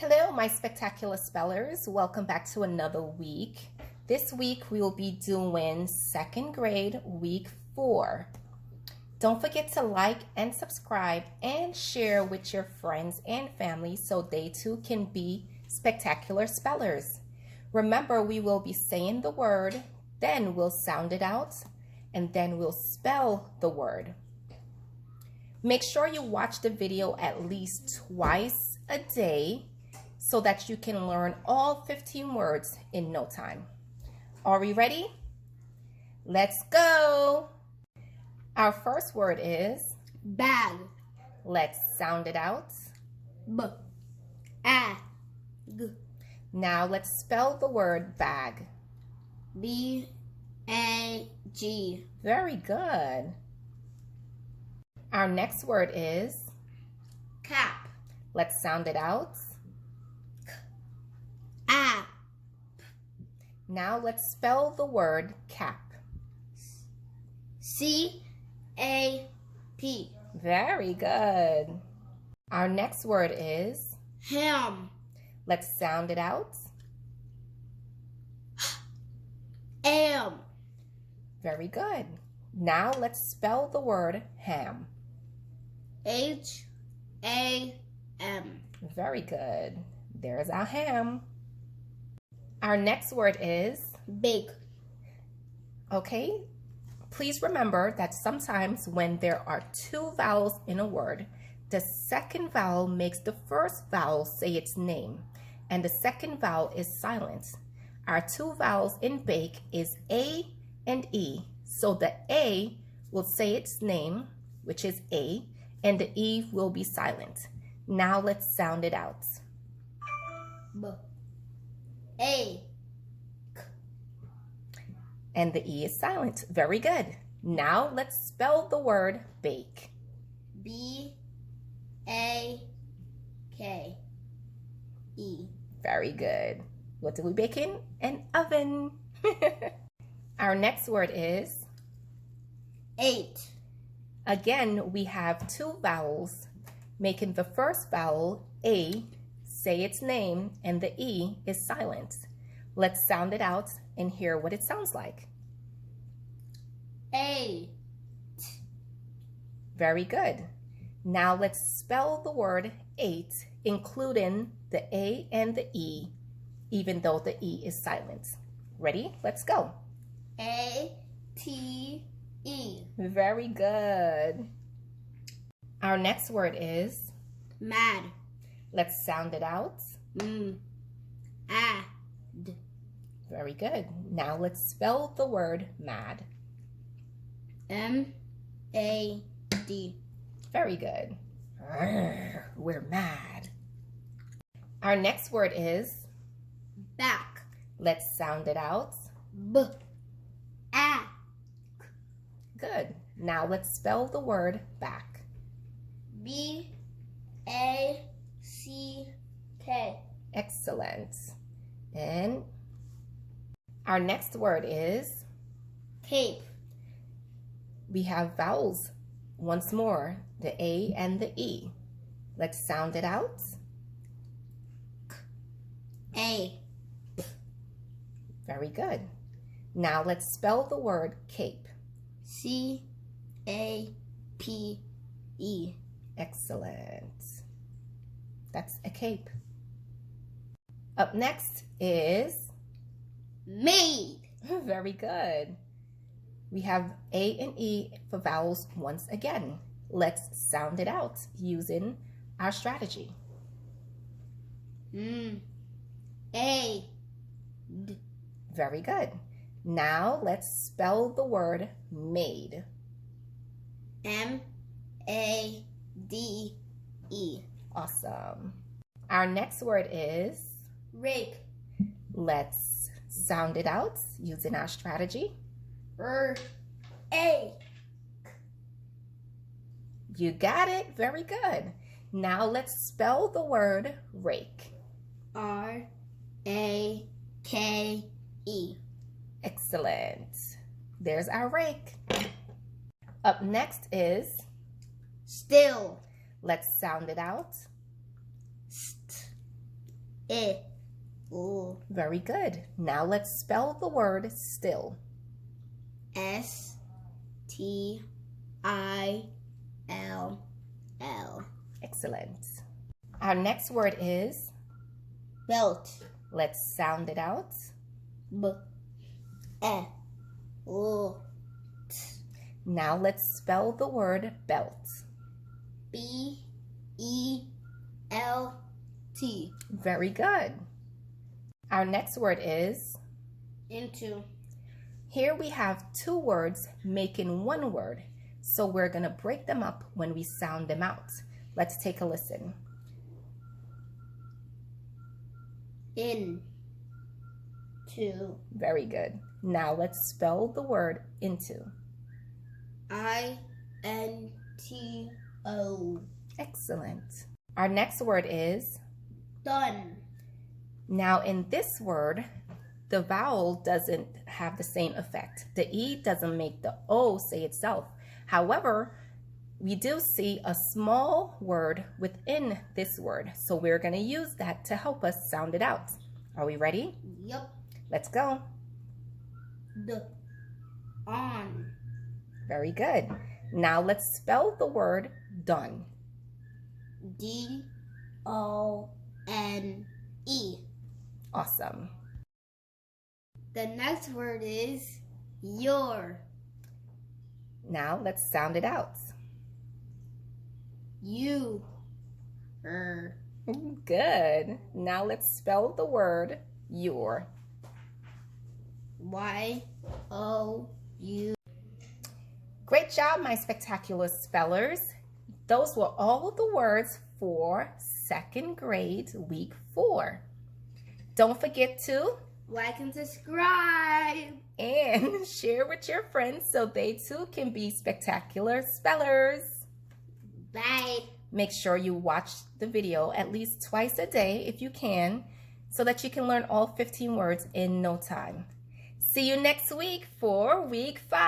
Hello, my spectacular spellers. Welcome back to another week. This week we will be doing second grade week 4. Don't forget to like and subscribe and share with your friends and family so they too can be spectacular spellers. Remember, we will be saying the word, then we'll sound it out, and then we'll spell the word. Make sure you watch the video at least twice a day so that you can learn all 15 words in no time. Are we ready? Let's go! Our first word is bag. Let's sound it out. B-A-G. Now let's spell the word bag. B-A-G. Very good. Our next word is Cap. let's sound it out. A. Now let's spell the word cap. C-A-P. Very good. Our next word is Ham. let's sound it out. Am. Very good. Now let's spell the word ham. H-A-M. Very good. There's our ham. Our next word is Big. okay. Please remember that sometimes when there are two vowels in a word, the second vowel makes the first vowel say its name, and the second vowel is silent. Our two vowels in bake is A and E. So the A will say its name, which is A, and the E will be silent. Now let's sound it out. B-A. And the E is silent. Very good. Now let's spell the word bake. B-A-K-E. Very good. What do we bake in? An oven. Our next word is 8. again, we have two vowels, making the first vowel, A, say its name, and the E is silent. Let's sound it out and hear what it sounds like. A. Very good. Now let's spell the word 8, including the A and the E, even though the E is silent. Ready? Let's go. A-T-E. Very good. Our next word is Mad. let's sound it out. M-A-D. Very good. Now let's spell the word mad. M-A-D. Very good. Arrgh, we're mad. Our next word is Back. let's sound it out. B-A. Good. Now let's spell the word back. B-A-C-K. Excellent. And our next word is Cape. we have vowels once more, the A and the E. Let's sound it out. A. Very good. Now let's spell the word cape. C-A-P-E. Excellent. That's a cape. Up next is Maid. very good. We have A and E for vowels once again. Let's sound it out using our strategy. A. Very good. Now let's spell the word made. M-A-D-E. Awesome. Our next word is Rake. let's sound it out using our strategy. R-A. You got it. Very good. Now let's spell the word rake. R-A-K-E. Excellent. There's our rake. Up next is Still. let's sound it out. I. O. Very good. Now let's spell the word still. STILL. Excellent. Our next word is, Belt. let's sound it out. B. E. L. Now let's spell the word belt. B. E. L. T. Very good. Our next word is, Into. here we have two words making one word, so we're going to break them up when we sound them out. Let's take a listen. In. To. Very good. Now let's spell the word into. INTO. Excellent. Our next word is, Done. now in this word, the vowel doesn't have the same effect. The E doesn't make the O say itself. However, we do see a small word within this word, so we're going to use that to help us sound it out. Are we ready? Yup. Let's go. The. On. Very good. Now let's spell the word done. DONE. Awesome. The next word is your. Now let's sound it out. You. Good. Now let's spell the word your. YOU. Great job, my spectacular spellers. Those were all the words for second grade, week 4. Don't forget to Like and subscribe. and share with your friends so they too can be spectacular spellers. Bye. Make sure you watch the video at least twice a day if you can, so that you can learn all 15 words in no time. See you next week for week 5.